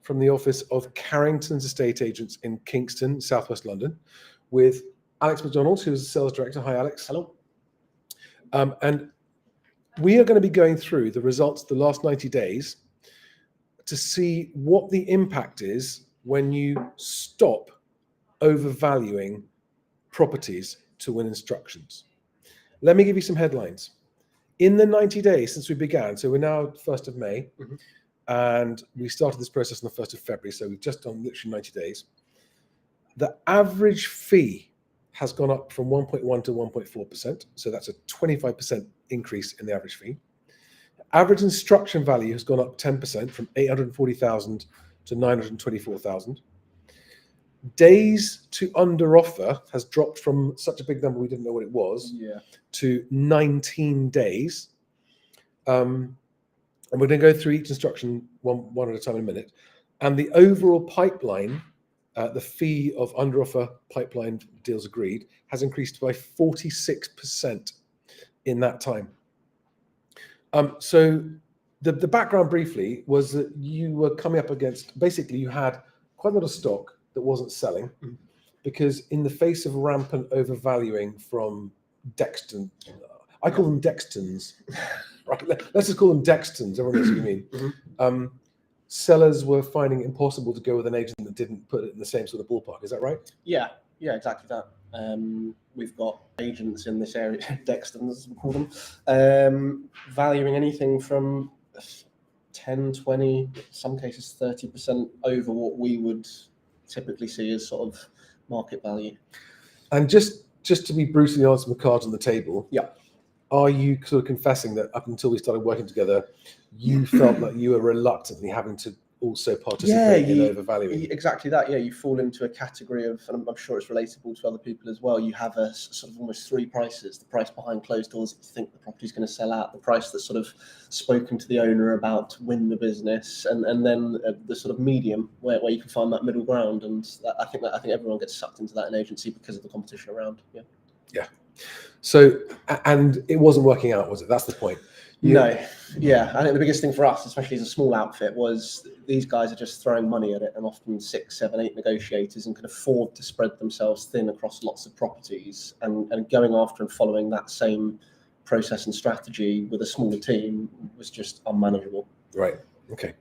from the office of Carringtons Estate Agents in Kingston, Southwest London, with Alex McDonald, who's the sales director. Hi, Alex. Hello. And we are going to be going through the results of the last 90 days to see what the impact is when you stop overvaluing properties to win instructions. Let me give you some headlines. In the 90 days since we began, so we're now 1st of May, and we started this process on the 1st of February, so we've just done literally 90 days. The average fee has gone up from 1.1 to 1.4%, so that's a 25% increase in the average fee. Average instruction value has gone up 10% from 840,000 to 924,000. Days to under offer has dropped from such a big number we didn't know what it was to 19 days. And we're going to go through each instruction one at a time in a minute. And the overall pipeline, the fee of under offer pipeline deals agreed, has increased by 46% in that time. So the background briefly was that you were coming up against, basically you had quite a lot of stock that wasn't selling because in the face of rampant overvaluing from Dexton, I call them Dextons, right? Let's just call them Dextons, everyone knows what you mean. Sellers were finding it impossible to go with an agent that didn't put it in the same sort of ballpark. Is that right? Yeah, exactly that. We've got agents in this area, Dextons, as we call them, valuing anything from 10, 20, some cases 30% over what we would typically see as sort of market value. And just to be brutally honest with the cards on the table, are you sort of confessing that up until we started working together, you felt like you were reluctantly having to also participate in overvaluing? Exactly that. Yeah, you fall into a category of, and I'm sure it's relatable to other people as well. You have a sort of almost three prices: the price behind closed doors that you think the property's going to sell at, the price that's sort of spoken to the owner about to win the business, and then the sort of medium where you can find that middle ground. And I think everyone gets sucked into that in agency because of the competition around. Yeah. So, and it wasn't working out, was it? That's the point. No. Yeah. I think the biggest thing for us, especially as a small outfit, was these guys are just throwing money at it, and often 6, 7, 8 negotiators, and can afford to spread themselves thin across lots of properties, and going after and following that same process and strategy with a smaller team was just unmanageable. Right. Okay.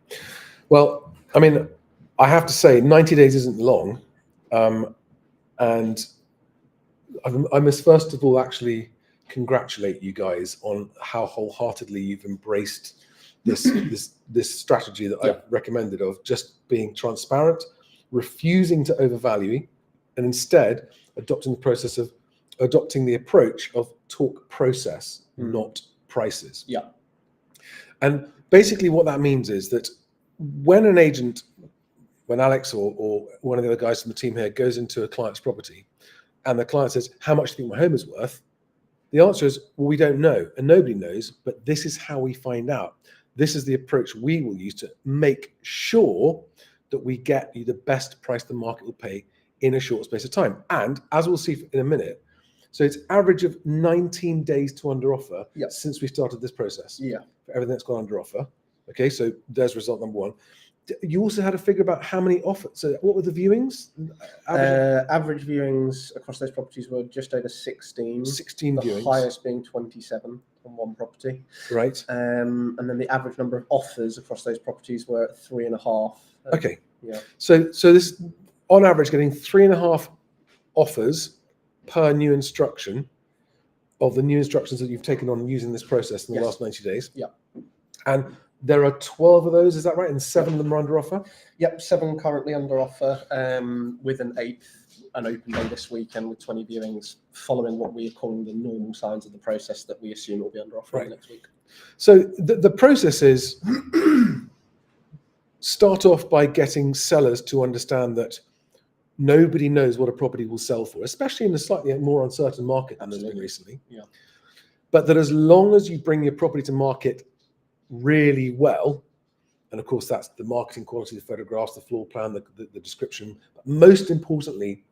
Well, I mean, I have to say 90 days isn't long. And I must first of all actually congratulate you guys on how wholeheartedly you've embraced this strategy that I've recommended of just being transparent, refusing to overvalue, and instead adopting the approach of talk process, not prices. Yeah. And basically what that means is that when Alex or one of the other guys from the team here goes into a client's property and the client says, "How much do you think my home is worth?" The answer is, well, we don't know, and nobody knows, but this is how we find out. This is the approach we will use to make sure that we get you the best price the market will pay in a short space of time. And as we'll see in a minute, so it's average of 19 days to under offer since we started this process. For everything that's gone under offer. Okay, so there's result number one. You also had a figure about how many offers. So what were the viewings? Average viewings across those properties were just over 16. 16 the viewings. Highest being 27 on one property. Right. And then the average number of offers across those properties were 3.5. Okay. Yeah. So this, on average, getting 3.5 offers per new instruction of the new instructions that you've taken on using this process in the last 90 days. Yeah. And there are 12 of those, is that right? And 7 of them are under offer? Yep, 7 currently under offer, with an 8th, an open day this weekend with 20 viewings, following what we are calling the normal signs of the process that we assume will be under offer next week. So the process is start off by getting sellers to understand that nobody knows what a property will sell for, especially in a slightly more uncertain market than there's been recently. Yeah. But that as long as you bring your property to market really well, and of course that's the marketing quality, the photographs, the floor plan, the description, but most importantly,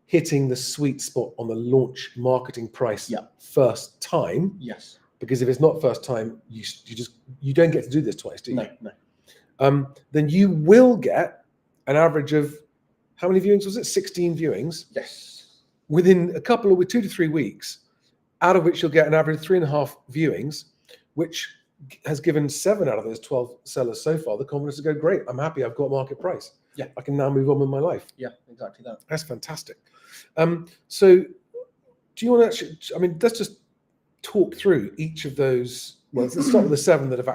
hitting the sweet spot on the launch marketing price first time. Yes. Because if it's not first time, you don't get to do this twice, do you? No. then you will get an average of, how many viewings was it? 16 viewings. Yes. Within a couple of 2 to 3 weeks, out of which you'll get an average of 3.5 viewings, which has given 7 out of those 12 sellers so far the confidence to go, great, I'm happy, I've got market price. Yeah. I can now move on with my life. Yeah, exactly that. That's fantastic. So do you want to actually, I mean, let's just talk through each of those. Well, let's start with the 7 that have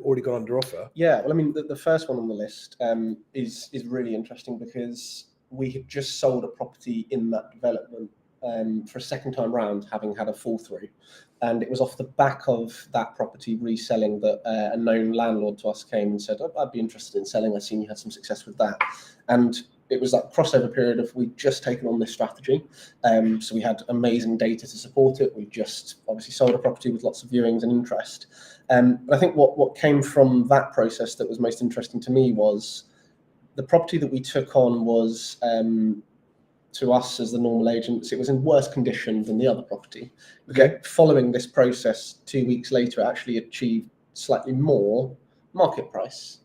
already gone under offer. Yeah, well, I mean, the first one on the list is really interesting because we had just sold a property in that development for a second time round, having had a fall through. And it was off the back of that property reselling that a known landlord to us came and said, I'd be interested in selling. I've seen you had some success with that. And it was that crossover period of we'd just taken on this strategy. So we had amazing data to support it. We just obviously sold a property with lots of viewings and interest. But I think what came from that process that was most interesting to me was the property that we took on was, to us as the normal agents, it was in worse condition than the other property. Okay. Following this process, 2 weeks later, it actually achieved slightly more market price.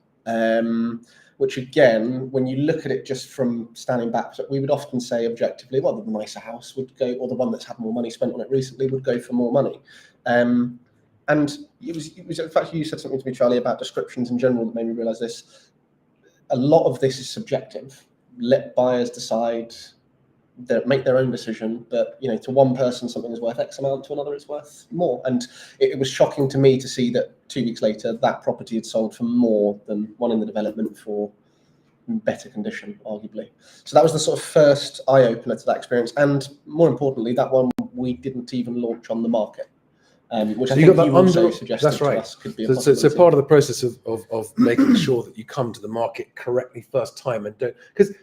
Which again, when you look at it just from standing back, we would often say objectively, well, the nicer house would go, or the one that's had more money spent on it recently would go for more money. And it was in fact, you said something to me, Charlie, about descriptions in general that made me realise this. A lot of this is subjective. Let buyers decide, make their own decision. But to one person something is worth X amount, to another it's worth more. And it was shocking to me to see that 2 weeks later that property had sold for more than one in the development for better condition, arguably. So that was the sort of first eye opener to that experience. And more importantly, that one we didn't even launch on the market, which I think you also suggested that's right. to us could be a so part of the process of making sure that you come to the market correctly first time and don't, because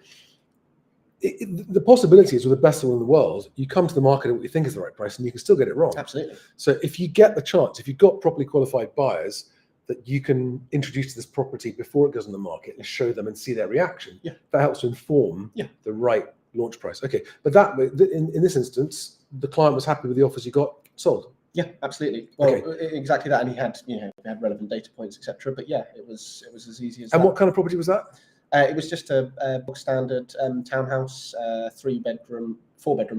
the possibility is, with the best one in the world, you come to the market at what you think is the right price and you can still get it wrong. Absolutely. So if you get the chance, if you've got properly qualified buyers that you can introduce to this property before it goes on the market and show them and see their reaction, that helps to inform the right launch price. Okay, but that in this instance, the client was happy with the offers you got, sold. Yeah, absolutely. Well, exactly that, and he had relevant data points, etc. But yeah, it was as easy as that. And what kind of property was that? It was just a bog standard townhouse, 4 bedroom,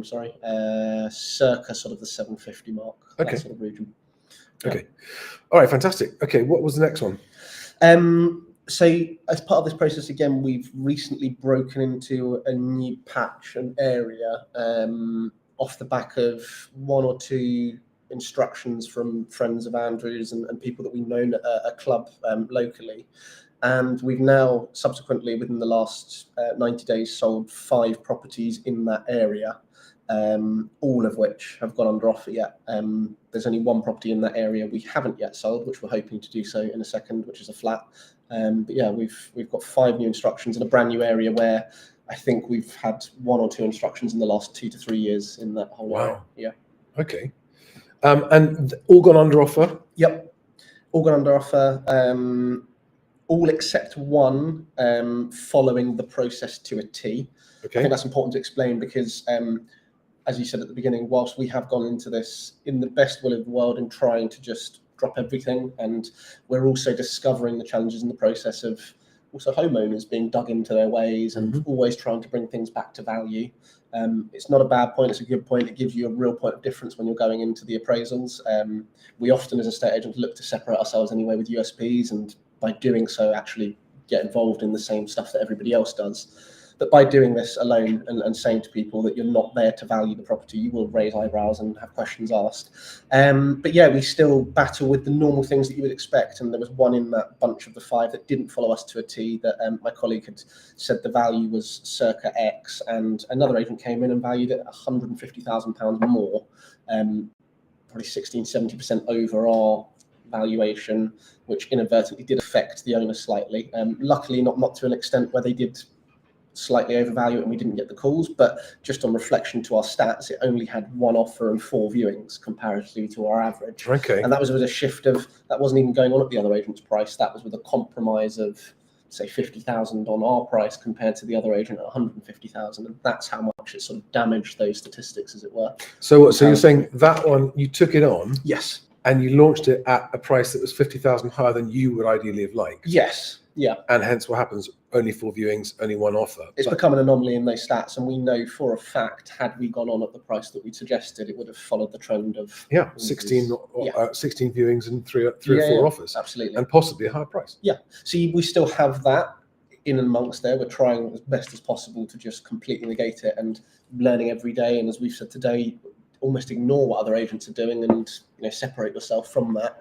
sorry, circa sort of the 750 mark, that sort of region. Okay, all right, fantastic. Okay, what was the next one? So as part of this process, again, we've recently broken into a new patch, an area, off the back of 1 or 2 instructions from friends of Andrew's and people that we've known at a club locally. And we've now subsequently, within the last 90 days, sold 5 properties in that area, all of which have gone under offer yet. There's only 1 property in that area we haven't yet sold, which we're hoping to do so in a second, which is a flat. But yeah, we've got 5 new instructions in a brand new area where I think we've had 1 or 2 instructions in the last 2 to 3 years in that whole area. Yeah. Okay. And all gone under offer? Yep. All gone under offer. All except 1 following the process to a T. Okay. I think that's important to explain because, as you said at the beginning, whilst we have gone into this in the best will of the world and trying to just drop everything, and we're also discovering the challenges in the process of also homeowners being dug into their ways and always trying to bring things back to value. It's not a bad point, it's a good point. It gives you a real point of difference when you're going into the appraisals. We often, as estate agents, look to separate ourselves anyway with USPs, and by doing so actually get involved in the same stuff that everybody else does. But by doing this alone and saying to people that you're not there to value the property, you will raise eyebrows and have questions asked. But yeah, we still battle with the normal things that you would expect. And there was 1 in that bunch of the 5 that didn't follow us to a T, that my colleague had said the value was circa X, and another agent came in and valued it at £150,000 more, probably 16-70% over our valuation, which inadvertently did affect the owner slightly. Luckily, not to an extent where they did slightly overvalue it and we didn't get the calls, but just on reflection to our stats, it only had 1 offer and 4 viewings comparatively to our average. Okay. And that was with a shift of, that wasn't even going on at the other agent's price, that was with a compromise of say 50,000 on our price compared to the other agent at 150,000, and that's how much it sort of damaged those statistics, as it were. So you're saying that one, you took it on? Yes. and you launched it at a price that was 50,000 higher than you would ideally have liked. Yes. Yeah. And hence what happens, only 4 viewings, only 1 offer. It's become an anomaly in those stats, and we know for a fact, had we gone on at the price that we suggested, it would have followed the trend of 16 viewings and three or 4 offers. Absolutely. And possibly a higher price. Yeah. So we still have that in amongst there. We're trying as best as possible to just completely negate it and learning every day. And as we've said today, almost ignore what other agents are doing and separate yourself from that.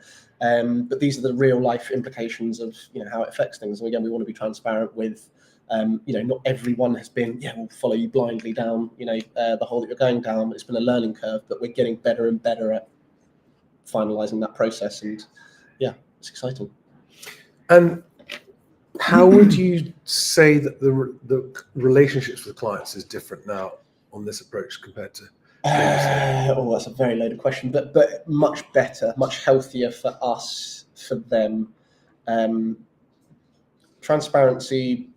But these are the real life implications of how it affects things. And again, we want to be transparent with not everyone has been we'll follow you blindly down the hole that you're going down. It's been a learning curve, but we're getting better and better at finalizing that process, and it's exciting. And how would you say that the relationships with clients is different now on this approach compared to that's a very loaded question, but much better, much healthier for us, for them. Transparency,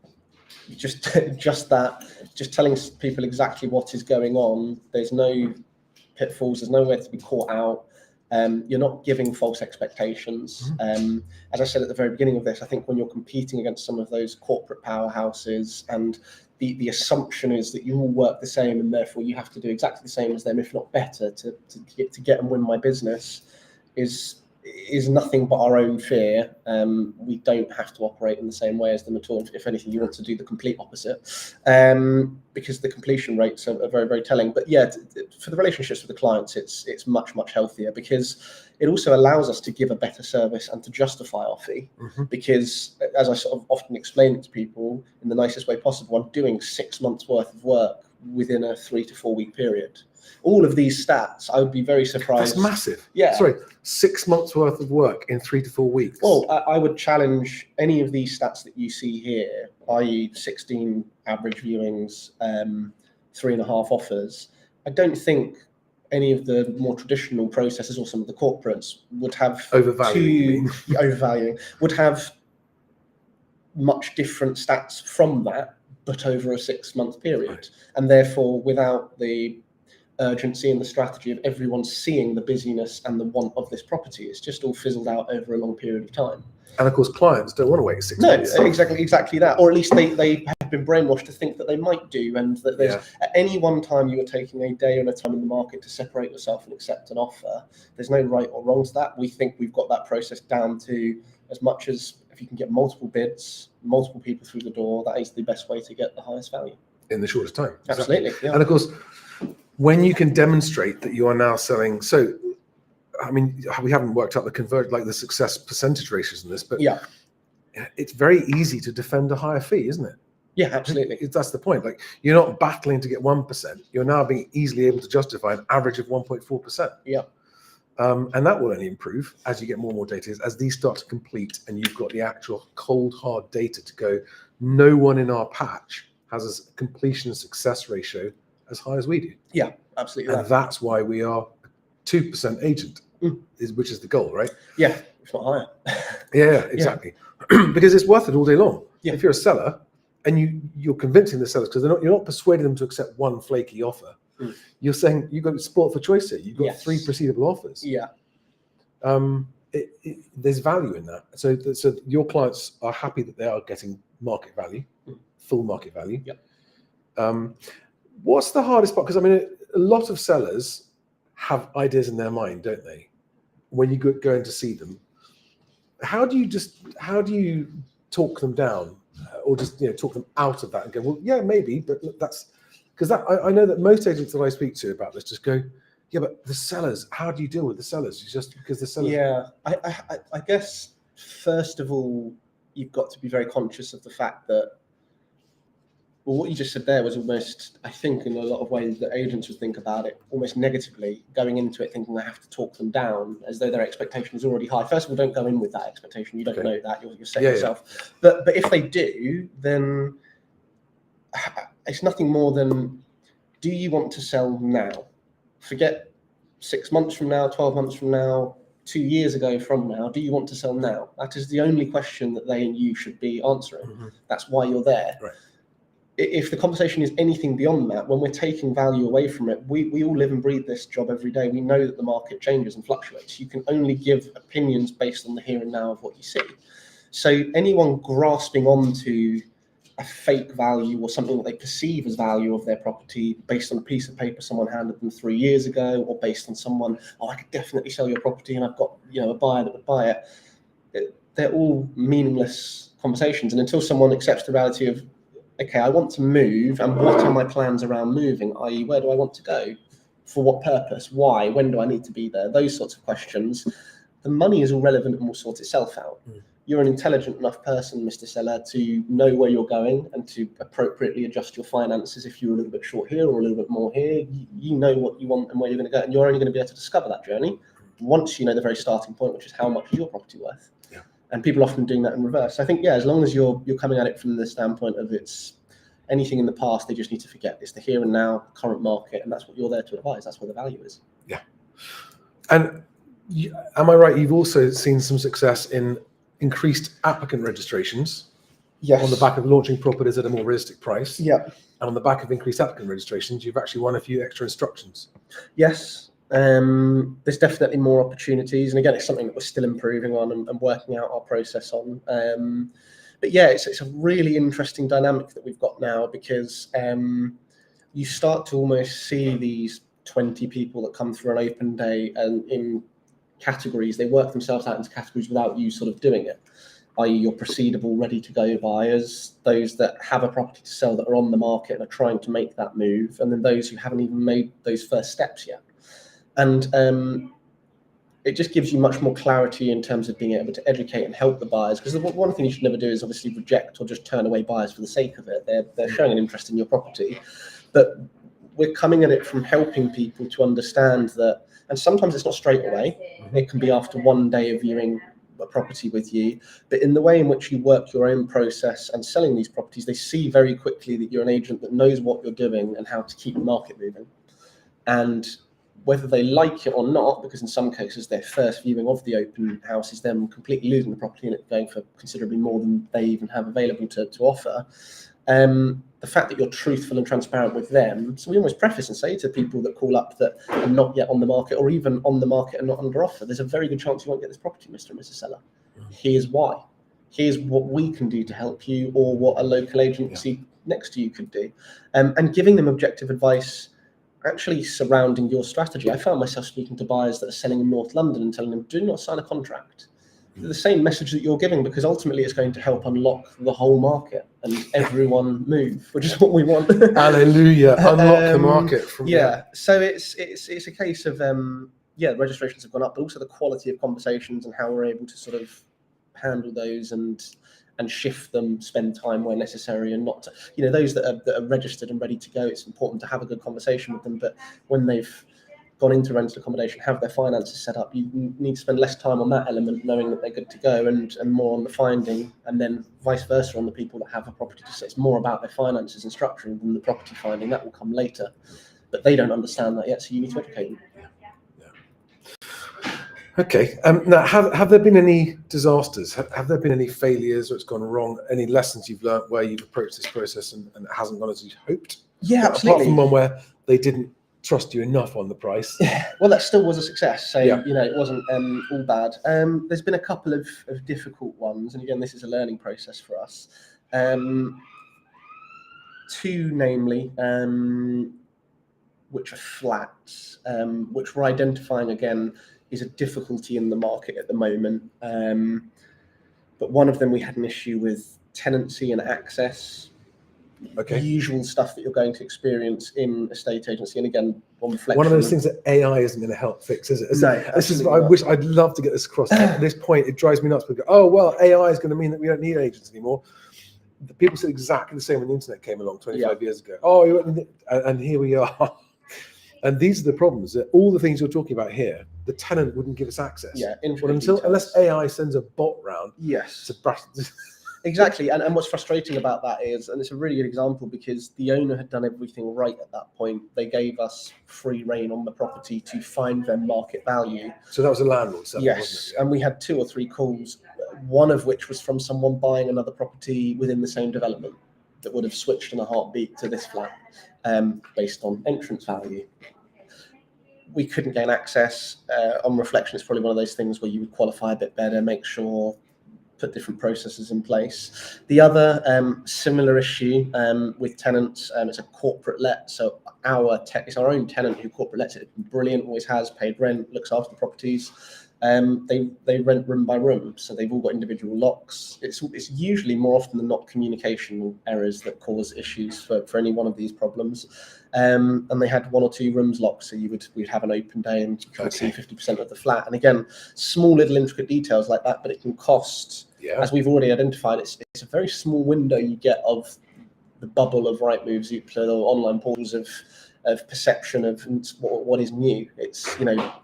just telling people exactly what is going on. There's no pitfalls, there's nowhere to be caught out. You're not giving false expectations. As I said at the very beginning of this, I think when you're competing against some of those corporate powerhouses, and the assumption is that you all work the same and therefore you have to do exactly the same as them, if not better, to get and win my business, is nothing but our own fear. We don't have to operate in the same way as them at all. If anything, you want to do the complete opposite, because the completion rates are very, very telling. But for the relationships with the clients, it's much, much healthier, because it also allows us to give a better service and to justify our fee. Because, as I sort of often explain it to people in the nicest way possible, I'm doing 6 months worth of work within a 3 to 4 week period. All of these stats, I would be very surprised. That's massive. Yeah. Sorry, 6 months worth of work in 3 to 4 weeks. Well, I would challenge any of these stats that you see here, i.e. 16 average viewings, 3.5 offers. I don't think any of the more traditional processes or some of the corporates would have overvaluing would have much different stats from that, but over a 6 month period. Right. And therefore, without the urgency and the strategy of everyone seeing the busyness and the want of this property, it's just all fizzled out over a long period of time. And of course, clients don't want to wait 6 months. No, exactly that. Or at least they have been brainwashed to think that they might do, and that there's at any one time you are taking a day and a time in the market to separate yourself and accept an offer. There's no right or wrong to that. We think we've got that process down to as much as if you can get multiple bids, multiple people through the door, that is the best way to get the highest value. In the shortest time. Absolutely. Exactly. Yeah. And of course, when you can demonstrate that you are now selling, so I mean, we haven't worked out the success percentage ratios in this, but it's very easy to defend a higher fee, isn't it? Yeah, absolutely. That's the point. Like, you're not battling to get 1%. You're now being easily able to justify an average of 1.4%. Yeah. And that will only improve as you get more and more data, as these start to complete and you've got the actual cold, hard data to go, no one in our patch has a completion success ratio as high as we do. Yeah, absolutely. And that's why we are 2% agent, which is the goal, right? Yeah, if not higher. Yeah, exactly. Because it's worth it all day long. Yeah. If you're a seller and you're convincing the sellers, because you're not persuading them to accept one flaky offer. You're saying you've got sport for choice here. You've got 3 proceedable offers. Yeah. There's value in that. So your clients are happy that they are getting market value, full market value. Yeah. What's the hardest part? Because I mean, a lot of sellers have ideas in their mind, don't they? When you go in to see them, how do you talk them down, or just talk them out of that and go, well, yeah, maybe, but look, that's because I know that most agents that I speak to about this just go, yeah, but the sellers, how do you deal with the sellers? It's just because the sellers. Yeah, I guess first of all, you've got to be very conscious of the fact that, well, what you just said there was almost, I think, in a lot of ways that agents would think about it almost negatively, going into it thinking they have to talk them down as though their expectation is already high. First of all, don't go in with that expectation. You don't know that. You're setting yourself. Yeah. But if they do, then it's nothing more than, do you want to sell now? Forget 6 months from now, 12 months from now, 2 years ago from now. Do you want to sell now? That is the only question that they and you should be answering. That's why you're there. Right. if the conversation is anything beyond that, when we're taking value away from it, we all live and breathe this job every day. We know that the market changes and fluctuates. You can only give opinions based on the here and now of what you see. So anyone grasping onto a fake value or something that they perceive as value of their property based on a piece of paper someone handed them 3 years ago, or based on someone, oh, I could definitely sell your property and I've got, a buyer that would buy it, they're all meaningless conversations. And until someone accepts the reality of, okay, I want to move, and what are my plans around moving, i.e. where do I want to go, for what purpose, why, when do I need to be there, those sorts of questions, the money is all relevant and will sort itself out. You're an intelligent enough person, Mr. Seller, to know where you're going and to appropriately adjust your finances. If you're a little bit short here or a little bit more here, you know what you want and where you're going to go, and you're only going to be able to discover that journey once you know the very starting point, which is how much is your property worth. And people often doing that in reverse. I think, as long as you're coming at it from the standpoint of it's anything in the past, they just need to forget. It's the here and now, current market, and that's what you're there to advise. That's where the value is. Yeah. And am I right? You've also seen some success in increased applicant registrations. Yes. On the back of launching properties at a more realistic price. Yeah. And on the back of increased applicant registrations, you've actually won a few extra instructions. Yes. There's definitely more opportunities, and again, it's something that we're still improving on and working out our process on. But yeah, it's a really interesting dynamic that we've got now, because you start to almost see these 20 people that come through an open day, and in categories, they work themselves out into categories without you sort of doing it, i.e. your proceedable, ready to go buyers, those that have a property to sell that are on the market and are trying to make that move, and then those who haven't even made those first steps yet. And it just gives you much more clarity in terms of being able to educate and help the buyers. Because one thing you should never do is obviously reject or just turn away buyers for the sake of it. They're showing an interest in your property, but we're coming at it from helping people to understand that. And sometimes it's not straight away. It can be after one day of viewing a property with you. But in the way in which you work your own process and selling these properties, they see very quickly that you're an agent that knows what you're doing and how to keep the market moving. And whether they like it or not, because in some cases their first viewing of the open house is them completely losing the property and it going for considerably more than they even have available to offer. The fact that you're truthful and transparent with them. So we almost preface and say to people that call up that are not yet on the market, or even on the market and not under offer, there's a very good chance you won't get this property, Mr. and Mrs. Seller. Here's why. Here's what we can do to help you, or what a local agency next to you could do. And giving them objective advice actually surrounding your strategy. I found myself speaking to buyers that are selling in North London and telling them, do not sign a contract. The same message that you're giving, because ultimately it's going to help unlock the whole market and everyone move, which is what we want. Hallelujah. Unlock the market. So it's a case of, the registrations have gone up, but also the quality of conversations and how we're able to sort of handle those and shift them, spend time where necessary, and not to, those that are registered and ready to go, it's important to have a good conversation with them. But when they've gone into rental accommodation, have their finances set up, you need to spend less time on that element, knowing that they're good to go, and more on the finding, and then vice versa on the people that have a property to sell. It's more about their finances and structuring than the property finding. That will come later, but they don't understand that yet, so you need to educate them. Okay. Now, have there been any disasters? Have there been any failures, or it's gone wrong? Any lessons you've learned where you've approached this process and it hasn't gone as you hoped? Yeah, absolutely. Apart from one where they didn't trust you enough on the price. Well, that still was a success. So, it wasn't all bad. There's been a couple of difficult ones. And again, this is a learning process for us. Two, namely, which are flats, which we're identifying again is a difficulty in the market at the moment. But one of them, we had an issue with tenancy and access. Okay. The usual stuff that you're going to experience in a estate agency. And again, on reflection, one of those things that AI isn't going to help fix, is it? No, this is. I'd love to get this across. At this point, it drives me nuts. People go, oh well, AI is going to mean that we don't need agents anymore. The people said exactly the same when the internet came along 25 years ago. Oh, and here we are. And these are the problems, that all the things you're talking about here, the tenant wouldn't give us access. Yeah, unless AI sends a bot round. Yes. Exactly. And what's frustrating about that is, and it's a really good example, because the owner had done everything right at that point. They gave us free rein on the property to find their market value. So that was a landlord selling, yes, wasn't it? Yeah. And we had 2 or 3 calls, one of which was from someone buying another property within the same development. that would have switched in a heartbeat to this flat based on entrance value. We couldn't gain access. On reflection, it's probably one of those things where you would qualify a bit better, make sure, put different processes in place. The other similar issue with tenants, it's a corporate let. So it's our own tenant who corporate lets it. Brilliant, always has paid rent, looks after the properties. They rent room by room, so they've all got individual locks. It's usually more often than not communication errors that cause issues for any one of these problems. And they had 1 or 2 rooms locked, so we'd have an open day and you could see 50% of the flat. And again, small little intricate details like that, but it can cost, as we've already identified, it's a very small window you get of the bubble of Rightmove, Zoopla, or online portals of perception of what is new. It's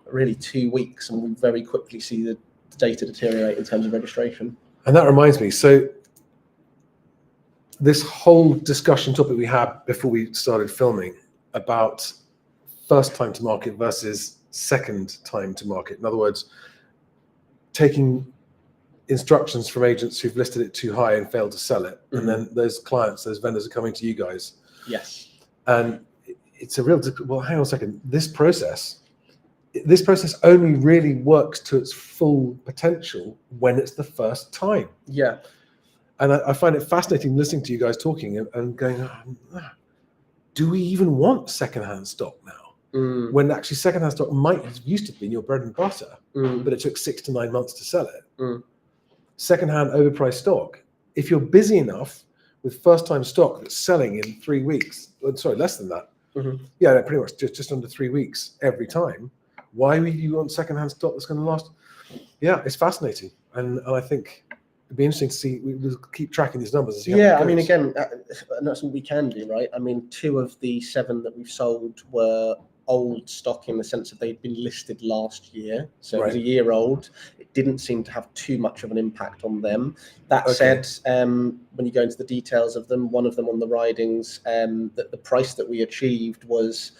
really 2 weeks, and we very quickly see the data deteriorate in terms of registration. And that reminds me, so this whole discussion topic we had before we started filming about first time to market versus second time to market. In other words, taking instructions from agents who've listed it too high and failed to sell it, and then those clients, those vendors are coming to you guys. Yes. And it's a real, well, hang on a second. This process only really works to its full potential when it's the first time. Yeah. And I find it fascinating listening to you guys talking and going, do we even want secondhand stock now? When actually secondhand stock might have used to be your bread and butter, but it took 6 to 9 months to sell it. Secondhand overpriced stock, if you're busy enough with first time stock that's selling in 3 weeks, less than that. Yeah, pretty much just under 3 weeks every time. Why would you want secondhand stock that's going to last? Yeah, it's fascinating. And I think it'd be interesting to see, we'll keep tracking these numbers. And see how it goes. Again, and that's what we can do, right? I mean, 2 of the 7 that we've sold were old stock in the sense that they'd been listed last year. So it was a year old. It didn't seem to have too much of an impact on them. That said, when you go into the details of them, one of them on the ridings, that the price that we achieved was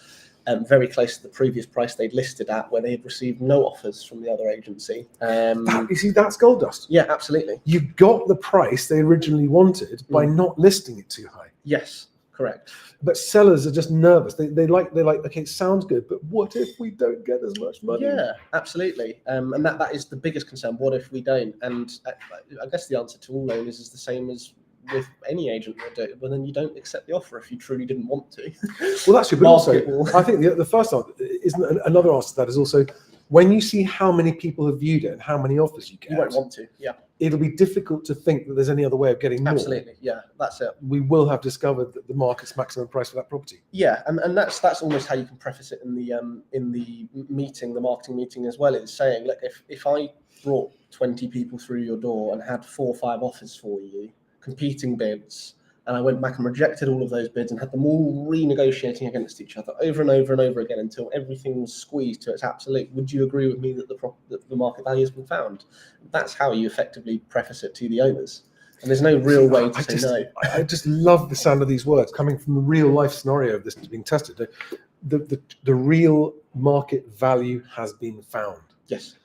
very close to the previous price they'd listed at, where they had received no offers from the other agency. You see, that's gold dust. Yeah, absolutely. You got the price they originally wanted by not listing it too high. Yes, correct. But sellers are just nervous. They're like, okay, it sounds good, but what if we don't get as much money? Yeah, absolutely. And that is the biggest concern. What if we don't? And I guess the answer to all owners is the same as with any agent would do. Well, then you don't accept the offer if you truly didn't want to. Well, that's true. But also, I think the first answer isn't another answer to that is also when you see how many people have viewed it and how many offers you get. You won't want to. Yeah. It'll be difficult to think that there's any other way of getting more. Absolutely, yeah, that's it. We will have discovered that the market's maximum price for that property. Yeah, and that's almost how you can preface it in the meeting, the marketing meeting as well. Is saying, look, if I brought 20 people through your door and had 4 or 5 offers for you, competing bids, and I went back and rejected all of those bids and had them all renegotiating against each other over and over and over again until everything was squeezed to its absolute, would you agree with me that the market value has been found? That's how you effectively preface it to the owners. And there's no real way to say no. I just love the sound of these words coming from a real life scenario of this being tested. The real market value has been found. Yes.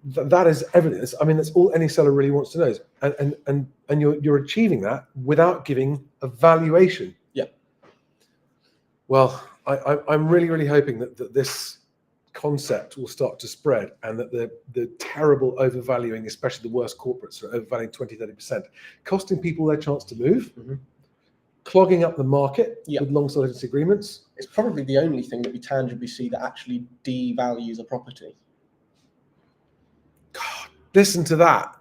That is evidence. I mean, that's all any seller really wants to know, and you're achieving that without giving a valuation. Yeah. Well, I'm really hoping that this concept will start to spread, and that the terrible overvaluing, especially the worst corporates, are overvaluing 20-30%, costing people their chance to move, clogging up the market with long solicitor agreements. It's probably the only thing that we tangibly see that actually devalues a property. God, listen to that.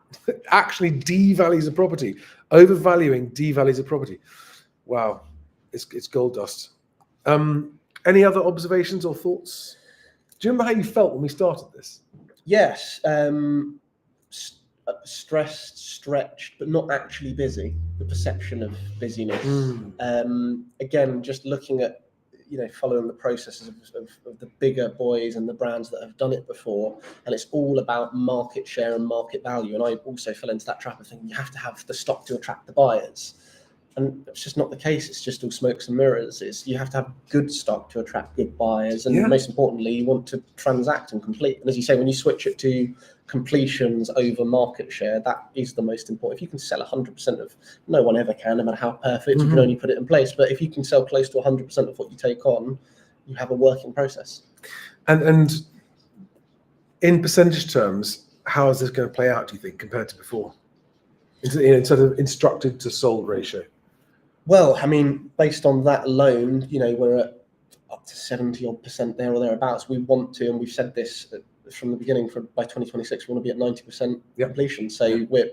Actually devalues a property. Overvaluing devalues a property. Wow, it's gold dust. Any other observations or thoughts? Do you remember how you felt when we started this? Yes, stressed, stretched, but not actually busy. The perception of busyness. Again, just looking at, following the processes of the bigger boys and the brands that have done it before, and it's all about market share and market value. And I also fell into that trap of thinking you have to have the stock to attract the buyers, and it's just not the case. It's just all smokes and mirrors. You have to have good stock to attract good buyers, and most importantly, you want to transact and complete. And as you say, when you switch it to completions over market share, that is the most important. If you can sell 100% of, no one ever can, no matter how perfect, you can only put it in place. But if you can sell close to 100% of what you take on, you have a working process. And in percentage terms, how is this going to play out, do you think, compared to before? In sort of instructed to sold ratio? Well, I mean, based on that alone, we're at up to 70% there or thereabouts. We want to, and we've said this from the beginning, by 2026, we want to be at 90% completion. So we're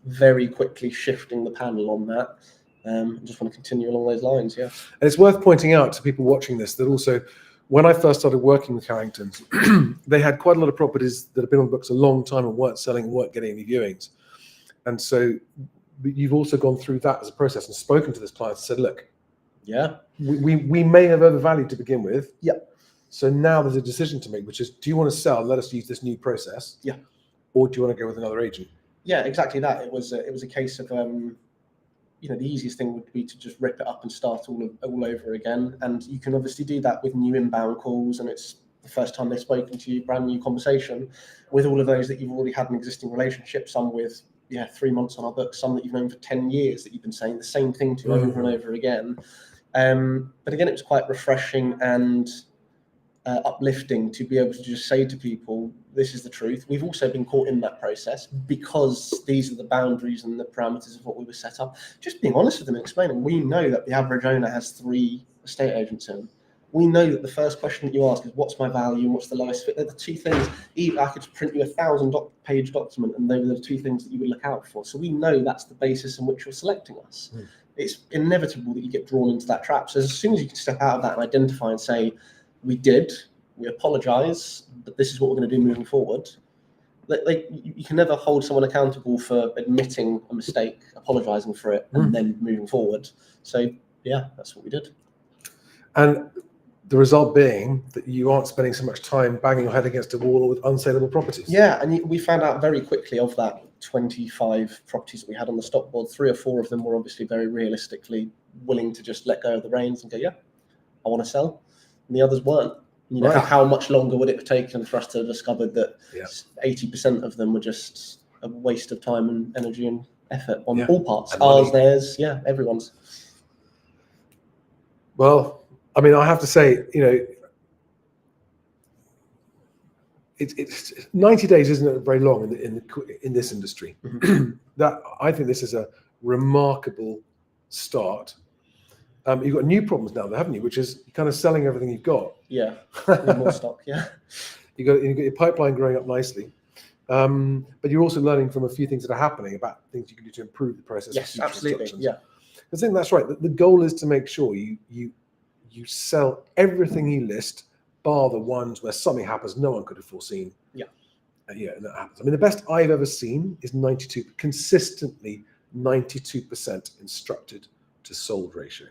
very quickly shifting the panel on that. I just want to continue along those lines, yeah. And it's worth pointing out to people watching this that also, when I first started working with Carringtons, they had quite a lot of properties that have been on the books a long time and weren't selling and weren't getting any viewings. And so you've also gone through that as a process and spoken to this client and said, look, we may have overvalued to begin with. Yeah. So now there's a decision to make, which is, do you want to sell? Let us use this new process. Yeah. Or do you want to go with another agent? Yeah, exactly that. It was a case of, the easiest thing would be to just rip it up and start all over again. And you can obviously do that with new inbound calls, and it's the first time they've spoken to you, brand new conversation with all of those that you've already had an existing relationship, some with 3 months on our books, some that you've known for 10 years that you've been saying the same thing to over and over again. But again, it was quite refreshing and uplifting to be able to just say to people, this is the truth. We've also been caught in that process because these are the boundaries and the parameters of what we were set up. Just being honest with them and explaining, we know that the average owner has 3 estate agents in. We know that the first question that you ask is, what's my value and what's the lowest fit? They're the 2 things. Even I could print you a 1,000-page document and they were the 2 things that you would look out for. So we know that's the basis in which you're selecting us. It's inevitable that you get drawn into that trap. So as soon as you can step out of that and identify and say, we apologise, but this is what we're going to do moving forward. You can never hold someone accountable for admitting a mistake, apologising for it, and then moving forward. So yeah, that's what we did. And the result being that you aren't spending so much time banging your head against a wall with unsaleable properties. Yeah, and we found out very quickly of that 25 properties that we had on the stock board, 3 or 4 of them were obviously very realistically willing to just let go of the reins and go, yeah, I want to sell. And the others weren't. How much longer would it have taken for us to have discovered that 80% of them were just a waste of time and energy and effort on all parts? And ours, theirs, everyone's. Well, I mean, I have to say, it's 90 days isn't very long in this industry. That I think this is a remarkable start. You've got new problems now, haven't you? Which is kind of selling everything you've got. Yeah, more stock. Yeah, you've got your pipeline growing up nicely, but you're also learning from a few things that are happening about things you can do to improve the process. Yes, absolutely. Yeah, I think that's right. The goal is to make sure you sell everything you list, bar the ones where something happens no one could have foreseen. Yeah, and that happens. I mean, the best I've ever seen is consistently 92% instructed to sold ratio.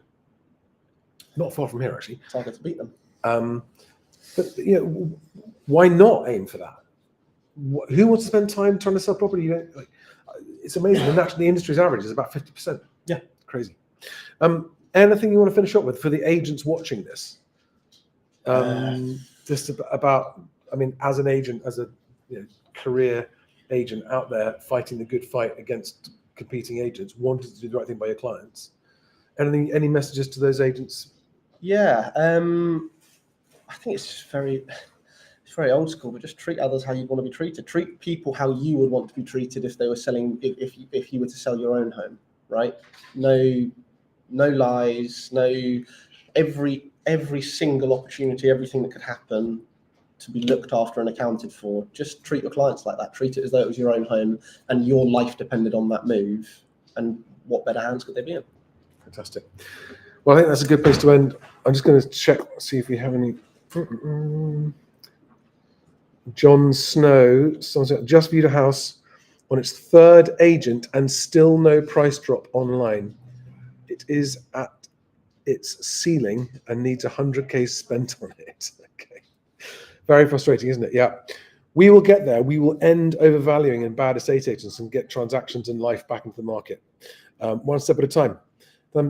Not far from here, actually. Target to beat them. But why not aim for that? Who wants to spend time trying to sell property? It's amazing. The industry's average is about 50%. Yeah, crazy. Anything you want to finish up with for the agents watching this? Just about, I mean, as an agent, as a career agent out there fighting the good fight against competing agents, wanting to do the right thing by your clients. Any messages to those agents? Yeah, I think it's just very old school, but just treat others how you want to be treated. Treat people how you would want to be treated if they were selling, if you were to sell your own home, right? No lies, every single opportunity, everything that could happen to be looked after and accounted for. Just treat your clients like that. Treat it as though it was your own home and your life depended on that move. And what better hands could they be in? Fantastic. Well, I think that's a good place to end. I'm just going to check, see if we have any. John Snow, just viewed a house on its 3rd agent and still no price drop online. It is at its ceiling and needs 100k spent on it. Okay. Very frustrating, isn't it? Yeah. We will get there. We will end overvaluing and bad estate agents and get transactions and life back into the market. One step at a time.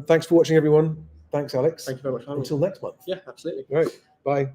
Thanks for watching, everyone. Thanks, Alex. Thank you very much. Until next month. Yeah, absolutely. All right. Bye.